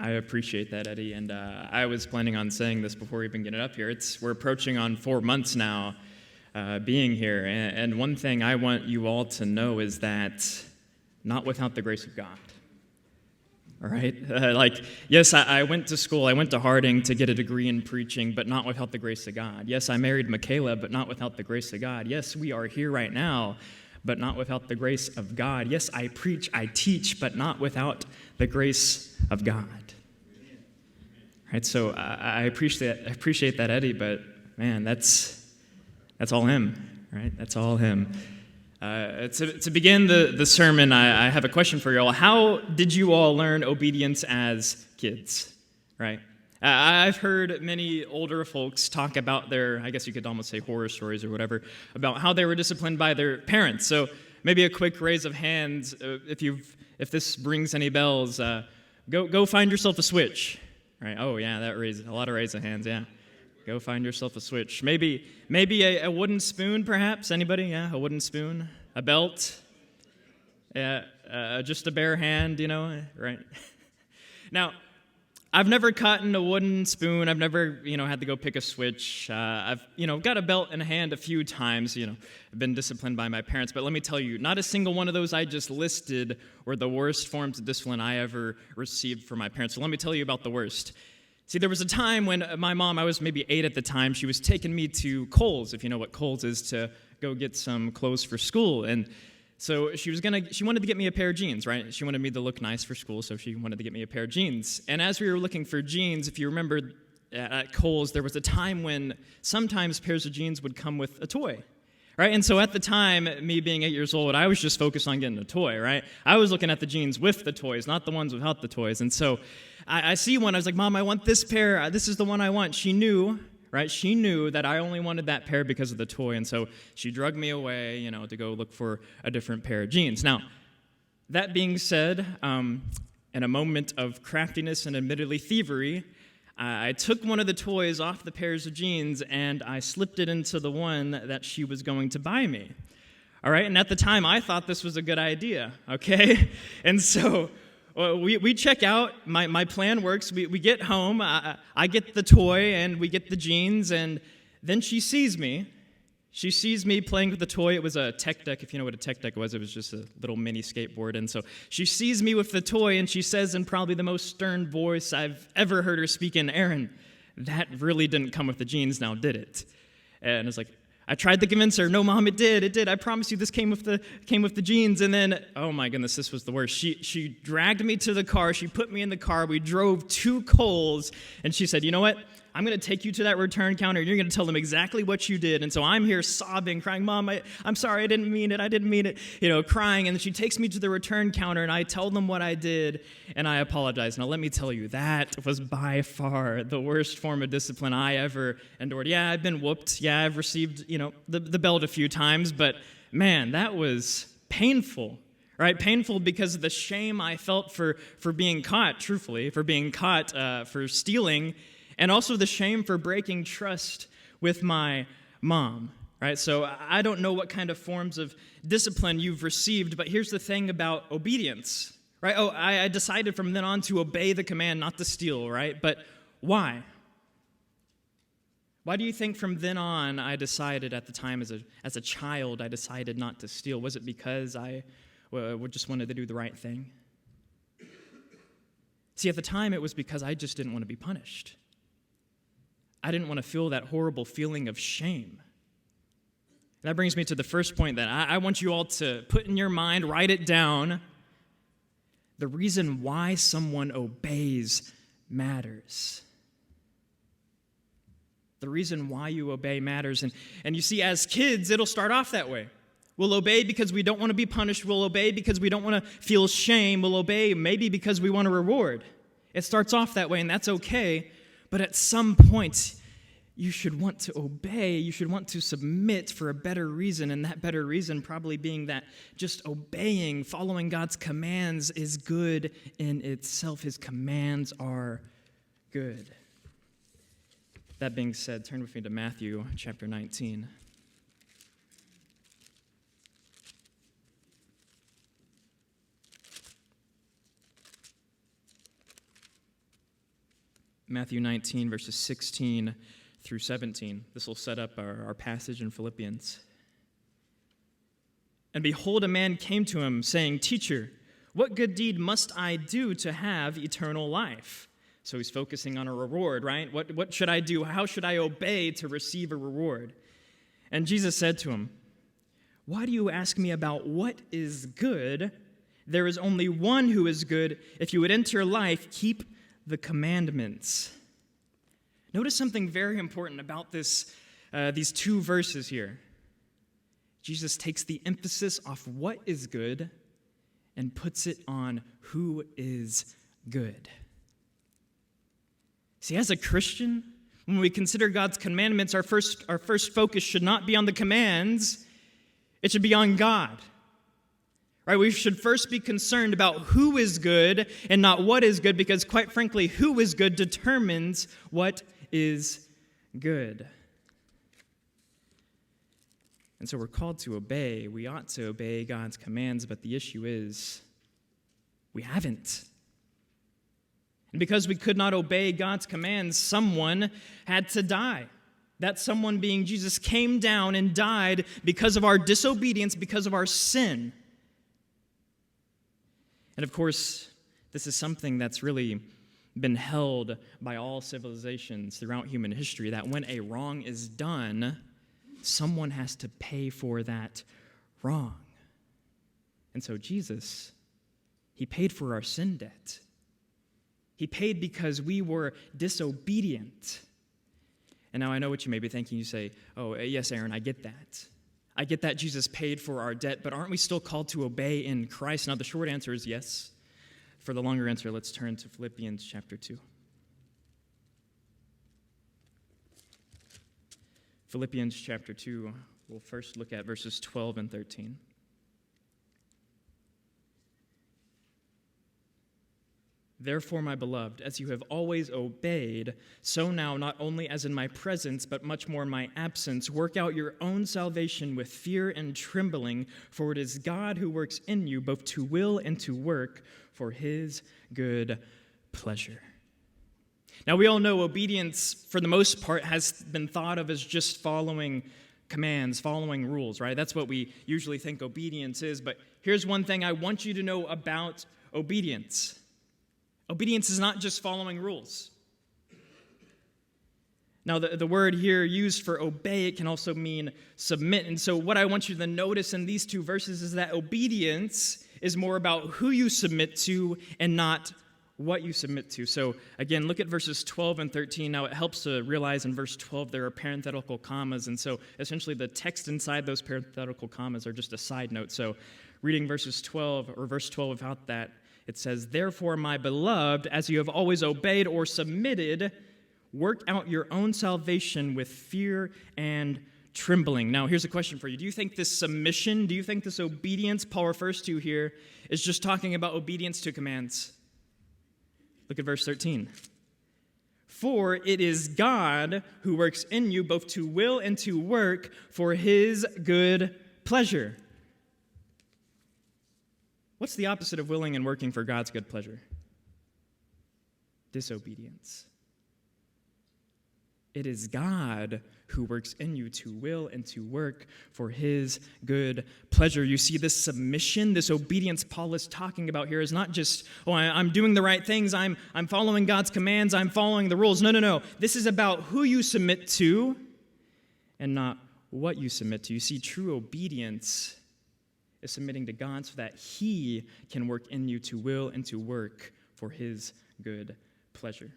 I appreciate that, Eddie, and I was planning on saying this before we even get it up here. We're approaching on 4 months now being here, and one thing I want you all to know is that not without the grace of God. All right? Yes, I went to school, I went to Harding to get a degree in preaching, but not without the grace of God. Yes, I married Michaela, but not without the grace of God. Yes, we are here right now, but not without the grace of God. Yes, I preach, I teach, but not without the grace of God. Right? So I appreciate that, Eddie, but man, that's all him, right? That's all him. To begin the sermon, I have a question for you all. How did you all learn obedience as kids, right? I've heard many older folks talk about their, I guess you could almost say horror stories or whatever, about how they were disciplined by their parents. So maybe a quick raise of hands, if this rings any bells, go find yourself a switch, right? Oh yeah, that raised a lot of raise of hands, yeah. Go find yourself a switch. Maybe a wooden spoon, perhaps. Anybody? Yeah, a wooden spoon. A belt. Yeah, just a bare hand, right? Now, I've never caught in a wooden spoon. I've never, had to go pick a switch. I've, got a belt in a hand a few times. I've been disciplined by my parents. But let me tell you, not a single one of those I just listed were the worst forms of discipline I ever received from my parents. So let me tell you about the worst. See, there was a time when my mom, I was maybe 8 at the time, she was taking me to Kohl's, if you know what Kohl's is, to go get some clothes for school. And so she wanted to get me a pair of jeans, right? She wanted me to look nice for school, so she wanted to get me a pair of jeans. And as we were looking for jeans, if you remember at Kohl's, there was a time when sometimes pairs of jeans would come with a toy. Right? And so at the time, me being 8 years old, I was just focused on getting a toy, right? I was looking at the jeans with the toys, not the ones without the toys. And so I see one, I was like, Mom, I want this pair. This is the one I want. She knew, right? She knew that I only wanted that pair because of the toy. And so she drugged me away, to go look for a different pair of jeans. Now, that being said, in a moment of craftiness and admittedly thievery, I took one of the toys off the pairs of jeans and I slipped it into the one that she was going to buy me. All right, and at the time I thought this was a good idea, okay? And so we check out, my plan works, we get home, I get the toy and we get the jeans, and then she sees me. She sees me playing with the toy. It was a tech deck. If you know what a tech deck was, it was just a little mini skateboard. And so she sees me with the toy, and she says in probably the most stern voice I've ever heard her speak in, Aaron, that really didn't come with the jeans now, did it? And it's like, I tried to convince her, no, Mom, it did. I promise you this came with the jeans. And then, oh my goodness, this was the worst. She dragged me to the car. She put me in the car. We drove to Kohl's, and she said, you know what? I'm going to take you to that return counter, and you're going to tell them exactly what you did. And so I'm here sobbing, crying, Mom, I'm sorry, I didn't mean it, crying. And then she takes me to the return counter, and I tell them what I did, and I apologize. Now, let me tell you, that was by far the worst form of discipline I ever endured. Yeah, I've been whooped. Yeah, I've received, the belt a few times, but man, that was painful. Right, painful because of the shame I felt for being caught, truthfully, for being caught for stealing, and also the shame for breaking trust with my mom, right? So I don't know what kind of forms of discipline you've received, but here's the thing about obedience, right? Oh, I decided from then on to obey the command not to steal, right? But why? Why do you think from then on I decided at the time as a child I decided not to steal? Was it because I just wanted to do the right thing? See, at the time it was because I just didn't want to be punished. I didn't want to feel that horrible feeling of shame. That brings me to the first point that I want you all to put in your mind, write it down. The reason why someone obeys matters. The reason why you obey matters. And you see, as kids, it'll start off that way. We'll obey because we don't want to be punished. We'll obey because we don't want to feel shame. We'll obey maybe because we want a reward. It starts off that way, and that's okay. But at some point, you should want to obey. You should want to submit for a better reason, and that better reason probably being that just obeying, following God's commands is good in itself. His commands are good. That being said, turn with me to Matthew chapter 19. Matthew 19, verses 16 through 17. This will set up our passage in Philippians. And behold, a man came to him, saying, "Teacher, what good deed must I do to have eternal life?" So he's focusing on a reward, right? What should I do? How should I obey to receive a reward? And Jesus said to him, "Why do you ask me about what is good? There is only one who is good. If you would enter life, keep the commandments." Notice something very important about these two verses here. Jesus takes the emphasis off what is good and puts it on who is good. See, as a Christian, when we consider God's commandments, our first focus should not be on the commands. It should be on God. Right? We should first be concerned about who is good and not what is good, because quite frankly, who is good determines what is good. And so we're called to obey. We ought to obey God's commands, but the issue is we haven't. And because we could not obey God's commands, someone had to die. That someone being Jesus came down and died because of our disobedience, because of our sin. And of course, this is something that's really been held by all civilizations throughout human history, that when a wrong is done, someone has to pay for that wrong. And so Jesus, he paid for our sin debt. He paid because we were disobedient. And now I know what you may be thinking. You say, "Oh, yes, Aaron, I get that. I get that Jesus paid for our debt, but aren't we still called to obey in Christ?" Now, the short answer is yes. For the longer answer, let's turn to Philippians chapter 2. Philippians chapter 2, we'll first look at verses 12 and 13. "Therefore, my beloved, as you have always obeyed, so now, not only as in my presence, but much more in my absence, work out your own salvation with fear and trembling, for it is God who works in you both to will and to work for his good pleasure." Now, we all know obedience, for the most part, has been thought of as just following commands, following rules, right? That's what we usually think obedience is. But here's one thing I want you to know about obedience. Obedience is not just following rules. Now, the word here used for obey, it can also mean submit. And so what I want you to notice in these two verses is that obedience is more about who you submit to and not what you submit to. So again, look at verses 12 and 13. Now, it helps to realize in verse 12 there are parenthetical commas. And so essentially the text inside those parenthetical commas are just a side note. So reading verse 12 without that, it says, "Therefore, my beloved, as you have always obeyed or submitted, work out your own salvation with fear and trembling." Now, here's a question for you. Do you think this submission, do you think this obedience Paul refers to here is just talking about obedience to commands? Look at verse 13. "For it is God who works in you both to will and to work for his good pleasure." What's the opposite of willing and working for God's good pleasure? Disobedience. It is God who works in you to will and to work for his good pleasure. You see, this submission, this obedience Paul is talking about here is not just, I'm doing the right things, I'm following God's commands, I'm following the rules. No. This is about who you submit to and not what you submit to. You see, true obedience is submitting to God so that he can work in you to will and to work for his good pleasure.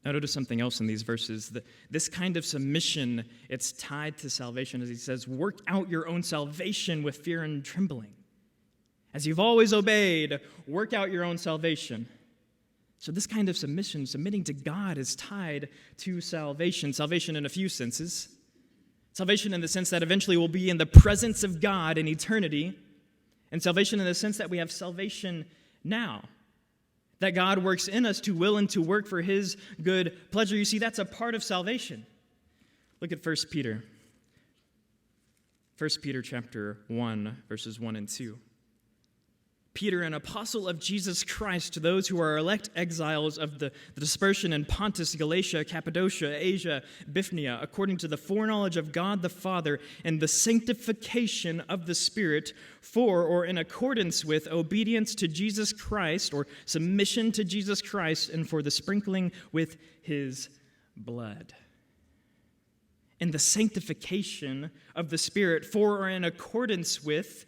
Now, notice something else in these verses. This kind of submission, it's tied to salvation, as he says, "Work out your own salvation with fear and trembling." As you've always obeyed, work out your own salvation. So this kind of submission, submitting to God, is tied to salvation. Salvation in a few senses. Salvation in the sense that eventually we'll be in the presence of God in eternity. And salvation in the sense that we have salvation now. That God works in us to will and to work for his good pleasure. You see, that's a part of salvation. Look at 1 Peter. 1 Peter chapter 1, verses 1 and 2. Peter, an apostle of Jesus Christ, to those who are elect exiles of the dispersion in Pontus, Galatia, Cappadocia, Asia, Bithynia, according to the foreknowledge of God the Father and the sanctification of the Spirit, for or in accordance with obedience to Jesus Christ, or submission to Jesus Christ, and for the sprinkling with his blood. And the sanctification of the Spirit, for or in accordance with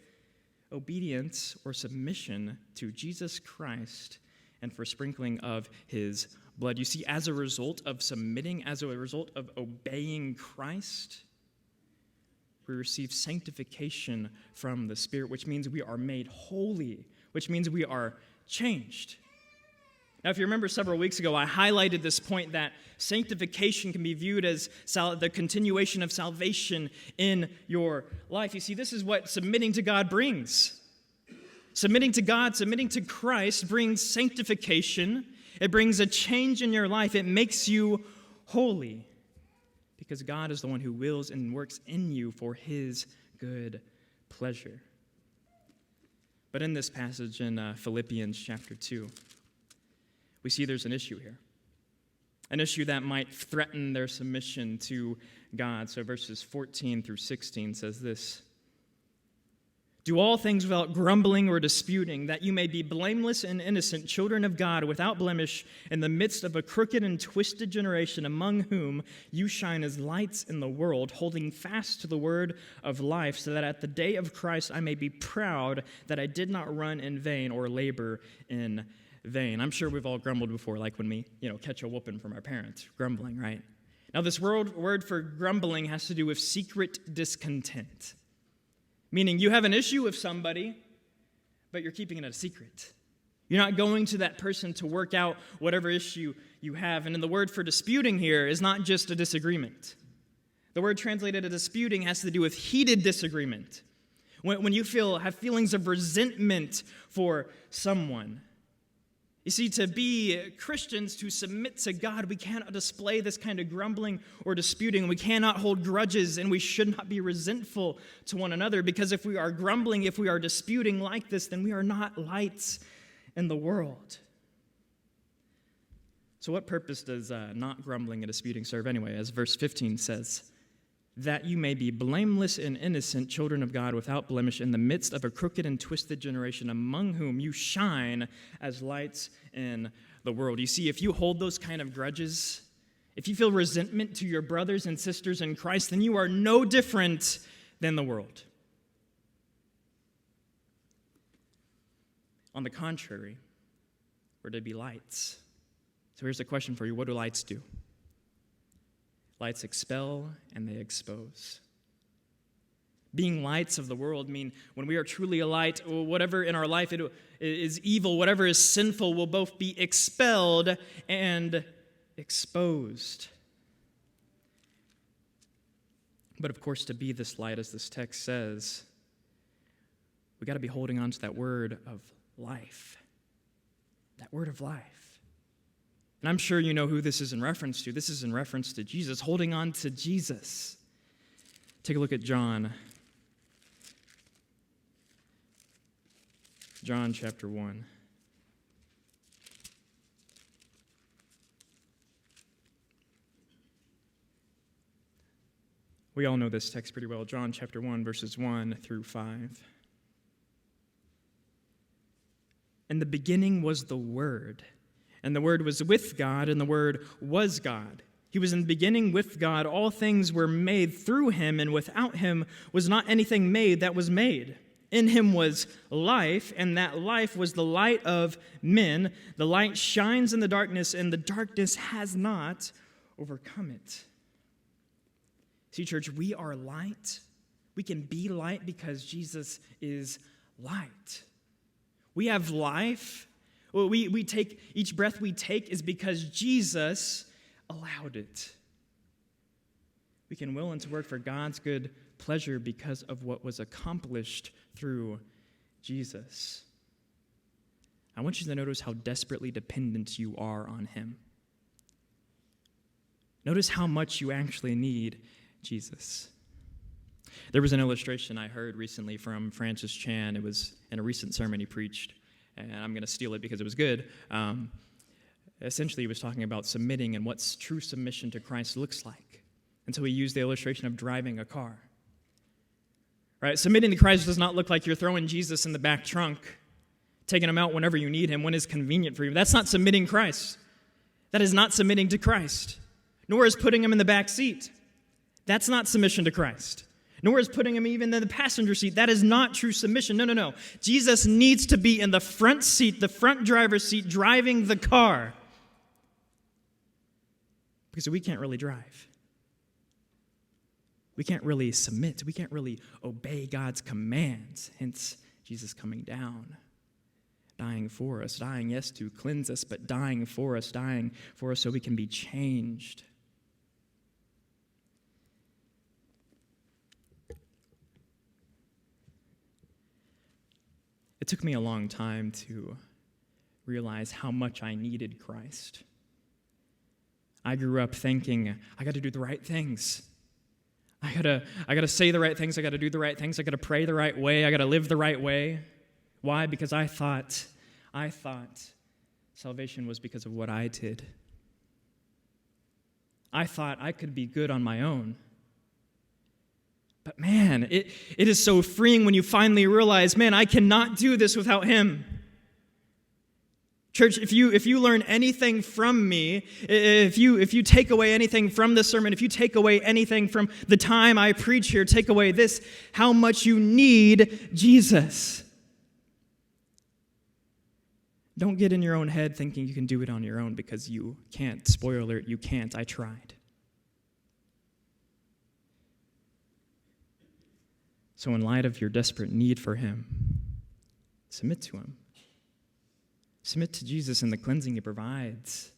obedience or submission to Jesus Christ, and for sprinkling of his blood. You see, as a result of submitting, as a result of obeying Christ, we receive sanctification from the Spirit, which means we are made holy, which means we are changed. Now, if you remember several weeks ago, I highlighted this point that sanctification can be viewed as the continuation of salvation in your life. You see, this is what submitting to God brings. Submitting to God, submitting to Christ brings sanctification. It brings a change in your life. It makes you holy because God is the one who wills and works in you for his good pleasure. But in this passage in Philippians chapter 2, we see there's an issue here, an issue that might threaten their submission to God. So verses 14 through 16 says this: "Do all things without grumbling or disputing, that you may be blameless and innocent, children of God, without blemish, in the midst of a crooked and twisted generation, among whom you shine as lights in the world, holding fast to the word of life, so that at the day of Christ I may be proud that I did not run in vain or labor in vain." I'm sure we've all grumbled before, like when we, catch a whooping from our parents. Grumbling, right? Now, this word for grumbling has to do with secret discontent, meaning you have an issue with somebody, but you're keeping it a secret. You're not going to that person to work out whatever issue you have. And then the word for disputing here is not just a disagreement. The word translated as disputing has to do with heated disagreement. When you have feelings of resentment for someone. You see, to be Christians, to submit to God, we cannot display this kind of grumbling or disputing. We cannot hold grudges, and we should not be resentful to one another, because if we are grumbling, if we are disputing like this, then we are not lights in the world. So what purpose does not grumbling and disputing serve anyway? As verse 15 says, "That you may be blameless and innocent, children of God, without blemish, in the midst of a crooked and twisted generation, among whom you shine as lights in the world." You see, if you hold those kind of grudges, if you feel resentment to your brothers and sisters in Christ, then you are no different than the world. On the contrary, we're to be lights. So here's a question for you: what do lights do? Lights expel and they expose. Being lights of the world mean when we are truly a light, whatever in our life is evil, whatever is sinful, will both be expelled and exposed. But of course, to be this light, as this text says, we got to be holding on to that word of life. That word of life. And I'm sure you know who this is in reference to. This is in reference to Jesus, holding on to Jesus. Take a look at John. John chapter 1. We all know this text pretty well. John chapter 1, verses 1 through 5. "In the beginning was the Word, and the Word was with God, and the Word was God. He was in the beginning with God. All things were made through him, and without him was not anything made that was made. In him was life, and that life was the light of men. The light shines in the darkness, and the darkness has not overcome it." See, church, we are light. We can be light because Jesus is light. We have life. We take, each breath we take is because Jesus allowed it. We can will and to work for God's good pleasure because of what was accomplished through Jesus. I want you to notice how desperately dependent you are on him. Notice how much you actually need Jesus. There was an illustration I heard recently from Francis Chan. It was in a recent sermon he preached, and I'm going to steal it because it was good. Essentially, he was talking about submitting and what true submission to Christ looks like. And so he used the illustration of driving a car. Right? Submitting to Christ does not look like you're throwing Jesus in the back trunk, taking him out whenever you need him, when it's convenient for you. That's not submitting Christ. That is not submitting to Christ. Nor is putting him in the back seat. That's not submission to Christ. Nor is putting him even in the passenger seat. That is not true submission. No. Jesus needs to be in the front seat, the front driver's seat, driving the car. Because we can't really drive. We can't really submit. We can't really obey God's commands. Hence, Jesus coming down, dying for us. Dying, yes, to cleanse us, but dying for us so we can be changed. It took me a long time to realize how much I needed Christ. I grew up thinking, I got to do the right things. I gotta say the right things. I got to do the right things. I got to pray the right way. I got to live the right way. Why? Because I thought salvation was because of what I did. I thought I could be good on my own. But man, it is so freeing when you finally realize, man, I cannot do this without him. Church, if you learn anything from me, if you take away anything from this sermon, if you take away anything from the time I preach here, take away this, how much you need Jesus. Don't get in your own head thinking you can do it on your own, because you can't. Spoiler alert, you can't. I tried. So in light of your desperate need for him, submit to him. Submit to Jesus and the cleansing he provides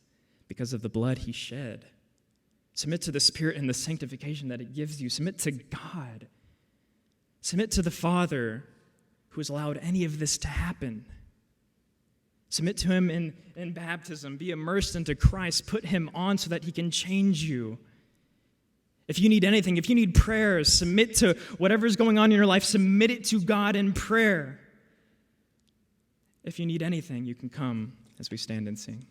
because of the blood he shed. Submit to the Spirit and the sanctification that it gives you. Submit to God. Submit to the Father who has allowed any of this to happen. Submit to him in baptism. Be immersed into Christ. Put him on so that he can change you. If you need anything, if you need prayers, submit to whatever's going on in your life. Submit it to God in prayer. If you need anything, you can come as we stand and sing.